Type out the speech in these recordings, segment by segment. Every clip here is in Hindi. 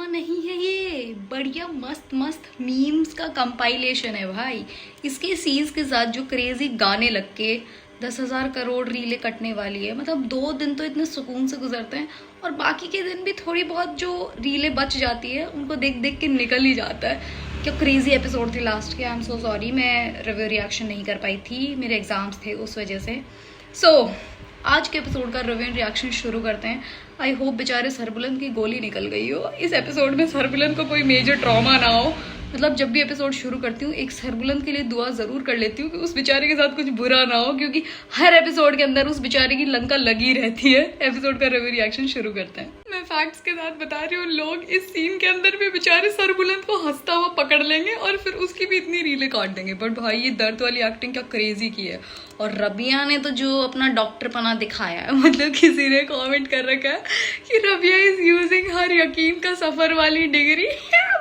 ड्रामा नहीं है, ये बढ़िया मस्त मस्त मीम्स का कंपाइलेशन है भाई। इसके सीन्स के साथ जो क्रेजी गाने लग के 10,000 करोड़ रीलें कटने वाली है। मतलब 2 दिन तो इतने सुकून से गुजरते हैं और बाकी के दिन भी थोड़ी बहुत जो रीलें बच जाती है उनको देख देख के निकल ही जाता है। क्या क्रेजी एपिसोड थे लास्ट के। आई एम सो सॉरी, मैं रिव्यू रिएक्शन नहीं कर पाई थी, मेरे एग्जाम्स थे उस वजह से। आज के एपिसोड का रिव्यू रिएक्शन शुरू करते हैं। आई होप बेचारे सरबुलंद की गोली निकल गई हो, इस एपिसोड में सरबुलंद को कोई मेजर ट्रॉमा ना हो। मतलब जब भी एपिसोड शुरू करती हूँ एक सरबुलंद के लिए दुआ जरूर कर लेती हूँ कि उस बेचारे के साथ कुछ बुरा ना हो, क्योंकि हर एपिसोड के अंदर उस बेचारे की लंका लगी रहती है। एपिसोड का रिव्यू रिएक्शन शुरू करते हैं। मैं फैक्ट्स के साथ बता रही हूँ, लोग इस सीन के अंदर भी बेचारे सरबुलंद को हंसता हुआ पकड़ लेंगे और फिर उसकी भी इतनी रीलें काट देंगे। बट भाई ये दर्द वाली एक्टिंग क्या क्रेजी की है। और रबिया ने तो जो अपना डॉक्टर पना दिखाया है, मतलब किसी ने कमेंट कर रखा है कि रबिया इज यूजिंग हर यकीन का सफर वाली डिग्री।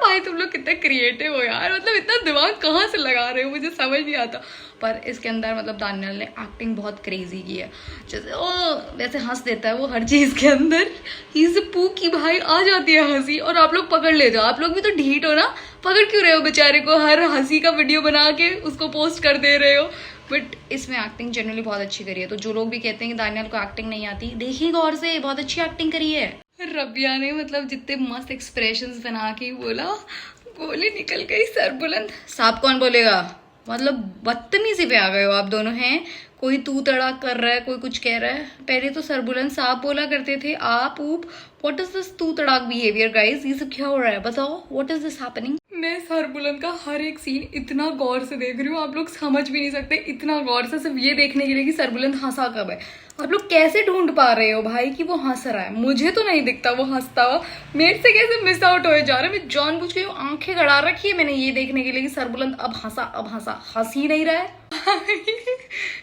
भाई तुम लोग कितने क्रिएटिव हो यार, मतलब इतना दिमाग कहाँ से लगा रहे हो, मुझे समझ नहीं आता। पर इसके अंदर मतलब दानियल ने एक्टिंग बहुत क्रेजी की है। जैसे ओ वैसे हंस देता है वो हर चीज के अंदर। इस पू की भाई आ जाती है हंसी और आप लोग पकड़ लेते हो। आप लोग भी तो ढीठ हो ना, पकड़ क्यों रहे हो बेचारे को, हर हंसी का वीडियो बना के उसको पोस्ट कर दे रहे हो। बट इसमें एक्टिंग जनरली बहुत अच्छी करी है। तो जो लोग भी कहते हैं कि दानियल को एक्टिंग नहीं आती, देखिए गौर से, बहुत अच्छी एक्टिंग करी है। रबिया ने मतलब जितने मस्त एक्सप्रेशंस बना के बोला गोली निकल गई सरबुलंद। साहब कौन बोलेगा, मतलब बदतमीजी पे आ गए हो आप दोनों हैं। कोई तू तड़ाक कर रहा है, कोई कुछ कह रहा है। पहले तो सरबुलंद साहब बोला करते थे, आप ऊप। व्हाट इज दिस तू तड़ाक बिहेवियर गाइस, ये सब क्या हो रहा है बताओ, व्हाट इज दिस हैपनिंग। मैं सरबुलंद का हर एक सीन इतना गौर से देख रही हूँ, आप लोग समझ भी नहीं सकते इतना गौर से, सिर्फ ये देखने के लिए कि सरबुलंद हंसा कब है। आप लोग कैसे ढूंढ पा रहे हो भाई कि वो हंस रहा है, मुझे तो नहीं दिखता वो हंसता हुआ। मेरे से कैसे मिस आउट हो जा रहा है। मैं जानबूझ के आंखें गड़ा रखी है मैंने ये देखने के लिए कि सरबुलंद अब हंसा, हंस ही नहीं रहा है।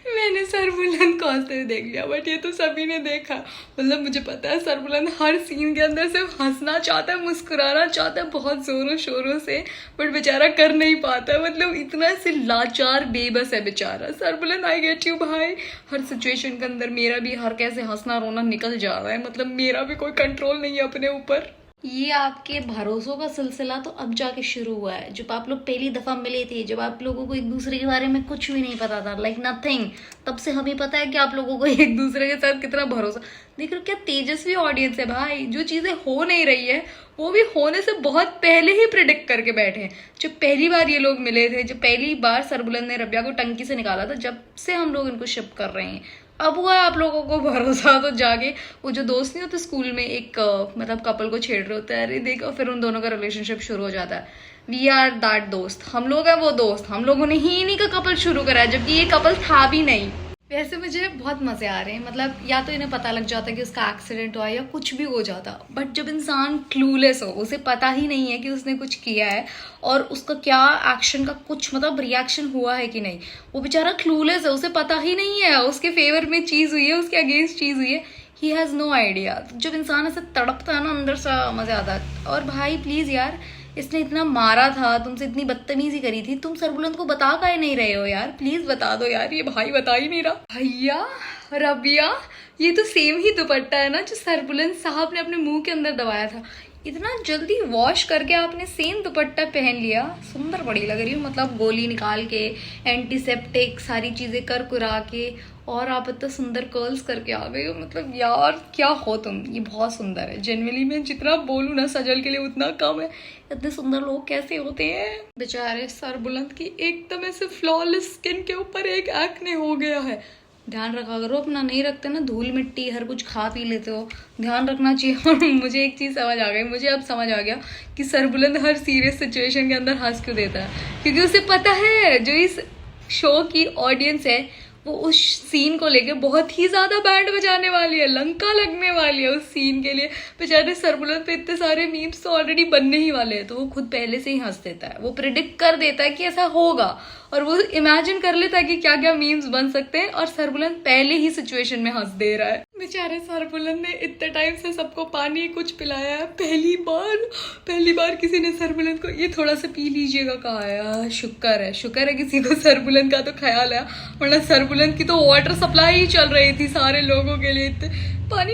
मैंने सरबुलंद को हंसते हुए देख लिया, बट ये तो सभी ने देखा। मतलब मुझे पता है सरबुलंद हर सीन के अंदर सिर्फ हंसना चाहता है, मुस्कुराना चाहता है बहुत जोरों शोरों से, बट बेचारा कर नहीं पाता है। मतलब इतना से लाचार बेबस है बेचारा सरबुलंद। आई गेट यू भाई, हर सिचुएशन के अंदर मेरा भी हर कैसे हंसना रोना निकल जा रहा है। मतलब मेरा भी कोई कंट्रोल नहीं है अपने ऊपर। ये आपके भरोसों का सिलसिला तो अब जाके शुरू हुआ है। जब आप लोग पहली दफा मिले थे, जब आप लोगों को एक दूसरे के बारे में कुछ भी नहीं पता था, लाइक नथिंग, तब से हमें पता है कि आप लोगों को एक दूसरे के साथ कितना भरोसा। देख रहे हो क्या तेजस्वी ऑडियंस है भाई, जो चीजें हो नहीं रही है वो भी होने से बहुत पहले ही प्रिडिक्ट करके बैठे हैं। जब पहली बार ये लोग मिले थे, जब पहली बार सरबुलंद ने रबिया को टंकी से निकाला था, जब से हम लोग इनको शिप कर रहे हैं। अब हुआ आप लोगों को भरोसा तो जागे। वो जो दोस्त नहीं होते स्कूल में, एक मतलब कपल को छेड़ रहे होते हैं, अरे देखो, फिर उन दोनों का रिलेशनशिप शुरू हो जाता है। वी आर दैट दोस्त, हम लोग हैं वो दोस्त। हम लोगों ने ही इन्हीं का कपल शुरू करा है, जबकि ये कपल था भी नहीं। वैसे मुझे बहुत मजे आ रहे हैं। मतलब या तो इन्हें पता लग जाता कि उसका एक्सीडेंट हुआ या कुछ भी हो जाता, बट जब इंसान क्लूलेस हो, उसे पता ही नहीं है कि उसने कुछ किया है और उसका क्या एक्शन का कुछ मतलब रिएक्शन हुआ है कि नहीं, वो बेचारा क्लूलेस है, उसे पता ही नहीं है उसके फेवर में चीज हुई है, उसके अगेंस्ट चीज हुई है, ही हैज नो आइडिया। जब इंसान ऐसे तड़पता है ना अंदर से, मजा आता है। और भाई प्लीज यार, इसने इतना मारा था, तुमसे इतनी बदतमीजी करी थी, तुम सरबुलंद को बता काहे नहीं रहे हो यार, प्लीज बता दो यार। ये भाई बता ही नहीं रहा। भैया रबिया, ये तो सेम ही दुपट्टा है ना जो सरबुलंद साहब ने अपने मुंह के अंदर दबाया था। इतना जल्दी वॉश करके आपने सेम दुपट्टा पहन लिया, सुंदर बड़ी लग रही हूँ। मतलब गोली निकाल के, एंटीसेप्टिक सारी चीजें कर कुरा के, और आप इतना सुंदर कर्ल्स करके आ गए हो। मतलब यार क्या हो तुम, ये बहुत सुंदर है। जनरली मैं जितना बोलूँ ना सजल के लिए उतना कम है। इतने सुंदर लोग कैसे होते हैं। बेचारे सरबुलंद की एकदम ऐसे फ्लॉलेस स्किन के ऊपर एक एक्ने हो गया है। ध्यान रखा करो अपना, नहीं रखते ना धूल मिट्टी, हर कुछ खा पी लेते हो, ध्यान रखना चाहिए। और मुझे एक चीज समझ आ गई, मुझे अब समझ आ गया कि सरबुलंद हर सीरियस सिचुएशन के अंदर हंस क्यों देता है, क्योंकि उसे पता है जो इस शो की ऑडियंस है वो उस सीन को लेके बहुत ही ज्यादा बैंड बजाने वाली है, लंका लगने वाली है उस सीन के लिए। बेचारे सरबुलंद पे इतने सारे मीम्स तो ऑलरेडी बनने ही वाले हैं, तो वो खुद पहले से ही हंस देता है, वो प्रिडिक्ट कर देता है कि ऐसा होगा, और वो इमेजिन कर लेता है कि क्या क्या मीम्स बन सकते हैं, और सरबुलंद पहले ही सिचुएशन में हंस दे रहा है। बेचारे सरबुलंद ने इतने टाइम से सबको पानी कुछ पिलाया है, पहली बार किसी ने सरबुलंद को ये थोड़ा सा पी लीजिएगा कहा है। शुक्र है किसी को सरबुलंद का तो ख्याल है, वरना सरबुलंद की तो वाटर सप्लाई ही चल रही थी सारे लोगों के लिए। पानी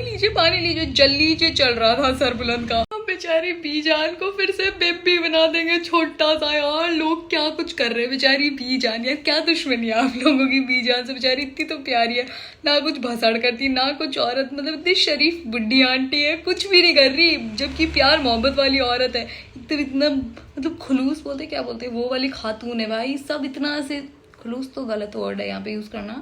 लीजिए जल लीजिए चल रहा था सरबुलंद का। हम बेचारी बीजान को फिर से बेबी बना देंगे छोटा सा। यार लोग क्या कुछ कर रहे हैं बेचारी बीजान, यार क्या दुश्मनी है आप लोगों की बीजान से। बेचारी इतनी तो प्यारी है, ना कुछ भसड़ करती ना कुछ औरत, मतलब इतनी शरीफ बुढ़ी आंटी है, कुछ भी नहीं कर रही, जबकि प्यार मोहब्बत वाली औरत है। इतना मतलब खुलूस बोलते क्या बोलते वो वाली खातून है भाई। सब इतना से, खुलूस तो गलत वर्ड है यहाँ पे यूज करना,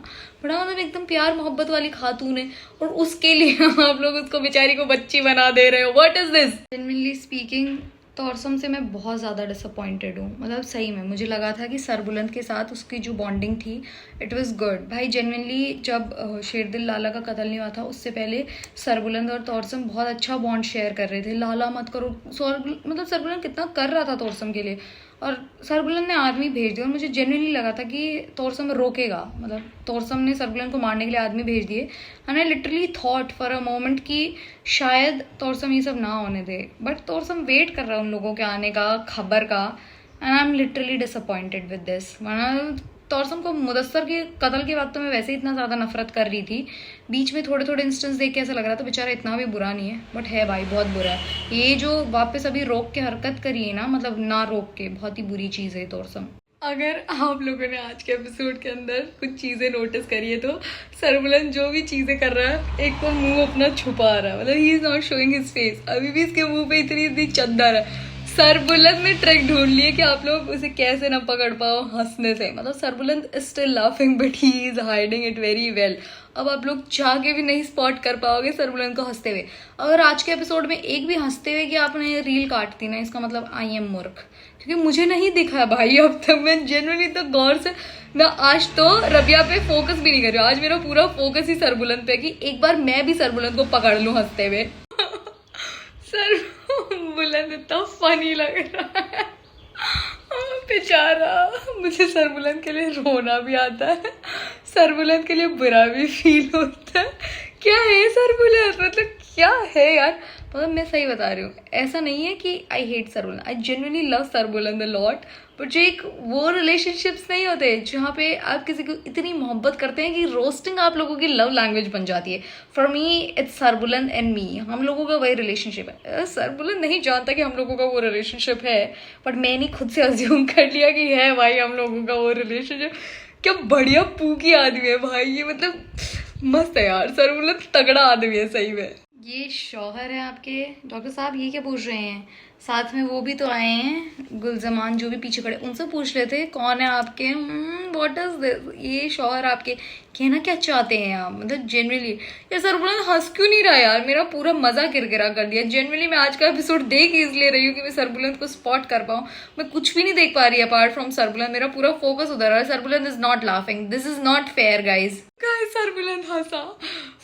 बड़ा मतलब एकदम प्यार मोहब्बत वाली खातून है, और उसके लिए आप लोग उसको बेचारी को बच्ची बना दे रहे हो। What is this? Genuinely speaking तौरसम से मैं बहुत ज़्यादा डिसअपॉइंटेड हूँ। मतलब सही में मुझे लगा था कि सरबुलंद के साथ उसकी जो बॉन्डिंग थी इट वाज गुड। भाई जेन्युइनली जब शेरदिल लाला का कत्ल नहीं हुआ था उससे पहले सरबुलंद और तौरसम बहुत अच्छा बॉन्ड शेयर कर रहे थे। लाला मत करो, मतलब सरबुलंद कितना कर रहा था तौरसम के लिए, और सरबुलंद ने आदमी भेज दिया। और मुझे जेन्युइनली लगा था कि तौरसम रोकेगा, मतलब तौरसम ने सरबुलंद को मारने के लिए आदमी भेज दिए। And I literally thought for a moment कि शायद तौरसम ये सब ना होने दे, बट तौरसम वेट कर रहा है उन लोगों के आने का, खबर का। And I am literally disappointed with this. वरना तौरसम को मुदस्सर के कत्ल के वक्त तो मैं वैसे ही इतना ज़्यादा नफरत कर रही थी, बीच में थोड़े थोड़े इंस्टेंस देख के ऐसा लग रहा था बेचारा इतना भी बुरा नहीं है, बट है भाई बहुत बुरा है। ये जो वापस अभी रोक के हरकत करी है ना, मतलब ना रोक के, बहुत ही बुरी चीज़ है तौरसम। अगर आप लोगों ने आज के एपिसोड के अंदर कुछ चीज़ें नोटिस करी है तो सरबुलंद जो भी चीज़ें कर रहा है, एक वो मुंह अपना छुपा रहा है, मतलब he is not showing his face. अभी भी इसके मुंह पे इतनी इतनी चद्दर है। सरबुलंद ने ट्रिक ढूंढ ली है कि आप लोग उसे कैसे ना पकड़ पाओ हंसने से। मतलब Sarbuland is still laughing but he is hiding it very well. अब आप लोग चाह के भी नहीं स्पॉट कर पाओगे सरबुलंद को हंसते हुए। अगर आज के एपिसोड में एक भी हंसते हुए कि आपने रील काट दी ना, इसका मतलब आई एम मूर्ख, क्योंकि मुझे नहीं दिखा भाई अब तक। मैं जेन्युइनली तो गौर से, मैं आज तो रबिया पे फोकस भी नहीं कर रही हूँ। आज मेरा पूरा फोकस ही सरबुलंद पे कि एक बार मैं भी सरबुलंद को पकड़ लूँ हंसते हुए। सरबुलंद इतना फनी लग रहा है बेचारा। मुझे सरबुलंद के लिए रोना भी आता है, सरबुलंद के लिए बुरा भी फील होता है। क्या है सरबुलंद, मतलब क्या है यार। मतलब मैं सही बता रही हूँ, ऐसा नहीं है कि I hate Sarbuland, I genuinely love Sarbuland a lot. But जो एक वो रिलेशनशिप्स नहीं होते जहाँ पे आप किसी को इतनी मोहब्बत करते हैं कि रोस्टिंग आप लोगों की लव लैंग्वेज बन जाती है। For me it's Sarbuland and me, हम लोगों का वही रिलेशनशिप है। सरबुलंद नहीं जानता कि हम लोगों का वो रिलेशनशिप है, बट मैंने खुद से अज्यूम कर लिया कि है भाई हम लोगों का वो रिलेशनशिप। क्या बढ़िया पूकी आदमी है भाई ये, मतलब मस्त है यार। सरबुलंद तगड़ा आदमी है सही में। ये शौहर है आपके डॉक्टर साहब, ये क्या पूछ रहे हैं? साथ में वो भी तो आए हैं गुलजमान जो भी पीछे खड़े, उनसे पूछ लेते कौन है आपके। What is this? ये शौहर आपके कहना क्या चाहते हैं आप, मतलब जेन्युइनली। यार सरबुलंद हंस क्यों नहीं रहा यार, मेरा पूरा मजा किरकिरा कर दिया। जेन्युइनली मैं आज का एपिसोड देख इसलिए रही हूँ कि मैं सरबुलंद को स्पॉट कर पाऊँ। मैं कुछ भी नहीं देख पा रही अपार्ट फ्रॉम सरबुलंद, मेरा पूरा फोकस उधर है। Sarbuland is not laughing, this is not fair guys. Sarbuland Hansa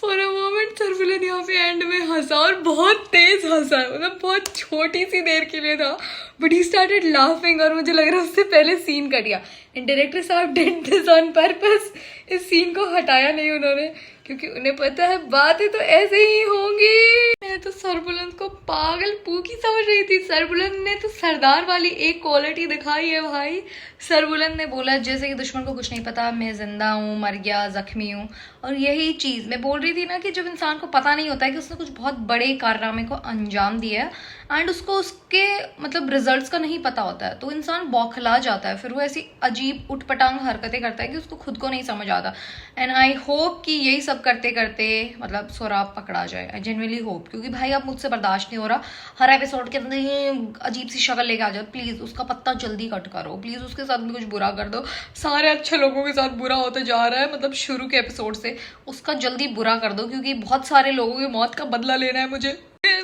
for a moment, Sarbuland यहाँ पे एंड में हंसा और बहुत तेज हंसा, मतलब बहुत छोटी सी देर के लिए था, बट ही स्टार्टेड लाफिंग। और मुझे लग रहा है उससे पहले सीन कट गया। एंड डायरेक्टर साहब डिड दिस ऑन पर्पस, इस सीन को हटाया नहीं उन्होंने, क्योंकि उन्हें पता है बातें तो ऐसे ही होंगी। मैं तो सरबुलंद को पागल पूकी समझ रही थी। सरबुलंद ने तो सरदार वाली एक क्वालिटी दिखाई है भाई। सरबुलंद ने बोला जैसे कि दुश्मन को कुछ नहीं पता, मैं जिंदा हूँ, मर गया, जख्मी हूँ। और यही चीज़ मैं बोल रही थी ना कि जब इंसान को पता नहीं होता है कि उसने कुछ बहुत बड़े कारनामे को अंजाम दिया है एंड उसको उसके मतलब रिजल्ट्स का नहीं पता होता है, तो इंसान बौखला जाता है, फिर वो ऐसी अजीब उटपटांग हरकतें करता है कि उसको खुद को नहीं समझ आता। एंड आई होप कि यही सब करते करते मतलब सोराब पकड़ा जाए। आई जेन्युइनली होप, क्योंकि भाई अब मुझसे बर्दाश्त नहीं हो रहा हर एपिसोड के अंदर ये अजीब सी शक्ल लेके आ जाओ। प्लीज़ उसका पत्ता जल्दी कट करो, प्लीज़ उसके साथ भी कुछ बुरा कर दो। सारे अच्छे लोगों के साथ बुरा होते जा रहा है, मतलब शुरू के एपिसोड से उसका जल्दी बुरा कर दो, क्योंकि बहुत सारे लोगों की मौत का बदला लेना है मुझे।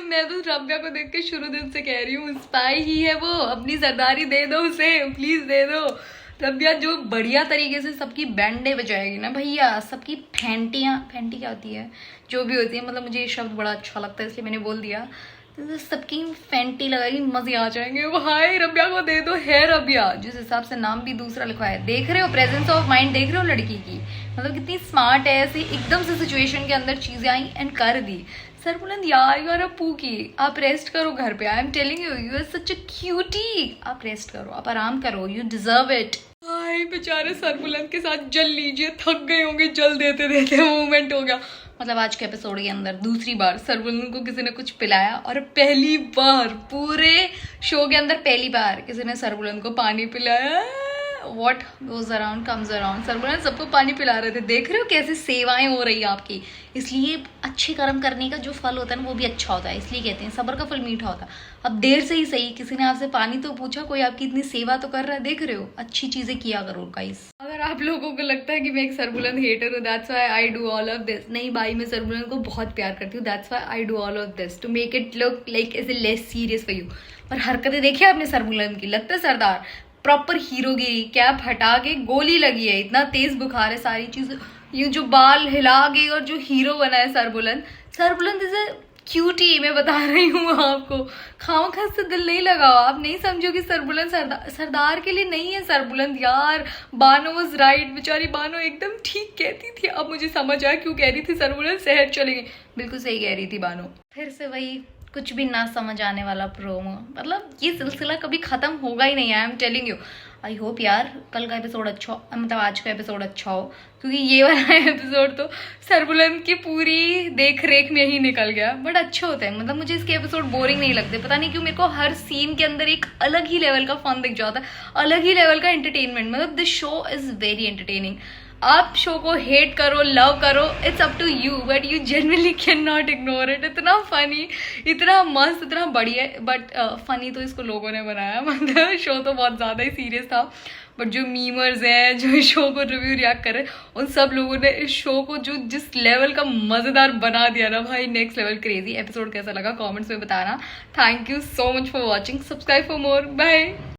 मैं तो रब्या को देख के शुरू दिन से कह रही हूँ स्पाई ही है वो, अपनी सरदारी दे दो उसे, प्लीज दे दो। रब्या जो बढ़िया तरीके से सबकी बैंडे बजाएगी ना भैया, सबकी फैंटी क्या होती है, जो भी होती है, मतलब मुझे ये शब्द बड़ा अच्छा लगता है इसलिए मैंने बोल दिया। तो सबकी फैंटी लगाएगी, मजे आ जाएंगे भाई। रब्या को दे दो, है रब्या जिस हिसाब से नाम भी दूसरा लिखवाया है। देख रहे हो प्रेजेंस ऑफ माइंड, देख रहे हो लड़की की, मतलब कितनी स्मार्ट है। ऐसी एकदम से सिचुएशन के अंदर चीजें आई एंड कर दी। सरबुलंद यार यू आर अ पूकी, आप रेस्ट करो घर पे। I am telling you, you are such a cutie. आप रेस्ट करो, आप आराम करो, यू डिजर्व इट। भाई बेचारे सरबुलंद के साथ जल लीजिए, थक गए होंगे जल देते देते, मूवमेंट हो गया। मतलब आज के एपिसोड के अंदर दूसरी बार सरबुलन को किसी ने कुछ पिलाया, और पहली बार पूरे शो के अंदर पहली बार किसी ने सरबुलन को पानी पिलाया। What goes around comes around। सरबुलन सबको पानी पिला रहे थे। देख रहे हो कैसे सेवाएं हो रही है आपकी। इसलिए अच्छे कर्म करने का जो फल होता है ना वो भी अच्छा होता है, इसलिए कहते हैं सब्र का फल मीठा होता है। अब देर से ही सही किसी ने आपसे पानी तो पूछा, कोई आपकी इतनी सेवा तो कर रहा है। देख रहे हो, अच्छी चीजें किया करो गाइस। अगर आप लोगों को लगता है कि मैं एक सरबुलन हेटर हूँ, that's why I do all of this. नहीं भाई, मैं सरबुलन को बहुत प्यार करती हूँ, that's why I do all of this to make it look like as a less serious for you. पर हरकतें देखी आपने सरबुलन की, लगता है सरदार प्रॉपर हीरोगिरी। कैप हटा के गोली लगी है, इतना तेज बुखार है, सारी चीज, ये जो बाल हिला गई और जो हीरो बना है सरबुलन। सरबुलन जैसे क्यूटी, मैं बता रही हूँ आपको। खामखा से दिल नहीं लगाओ, आप नहीं समझो कि सरबुलन सरदार के लिए नहीं है सरबुलन यार। बानो वाज राइट, बेचारी बानो एकदम ठीक कहती थी। अब मुझे समझ आया क्यों कह रही थी सरबुलन शहर चली गई। बिल्कुल सही कह रही थी बानो। फिर से वही कुछ भी ना समझ आने वाला प्रोमो, मतलब ये सिलसिला कभी खत्म होगा ही नहीं। आई am telling you. I hope यार कल का एपिसोड अच्छा हो, मतलब आज का एपिसोड अच्छा हो, क्योंकि ये वाला एपिसोड तो सरबुलन की पूरी देख रेख में ही निकल गया। बट अच्छे होते हैं, मतलब मुझे इसके एपिसोड बोरिंग नहीं लगते। पता नहीं क्यों, मेरे को हर सीन के अंदर एक अलग ही लेवल का फन दिख जाता है, अलग ही लेवल का एंटरटेनमेंट। मतलब this show is very entertaining. आप शो को हेट करो, लव करो, it's up to you, but you generally can not ignore it. इतना फनी, इतना मस्त, इतना बढ़िया। बट फनी तो इसको लोगों ने बनाया, मतलब शो तो बहुत ज़्यादा ही सीरियस था। बट जो मीमर्स हैं, जो शो को रिव्यू रिएक्ट कर रहे हैं, उन सब लोगों ने इस शो को जो जिस लेवल का मज़ेदार बना दिया ना भाई, नेक्स्ट लेवल क्रेजी। एपिसोड कैसा लगा कमेंट्स में बताना। Thank you so much for watching, subscribe for more, bye.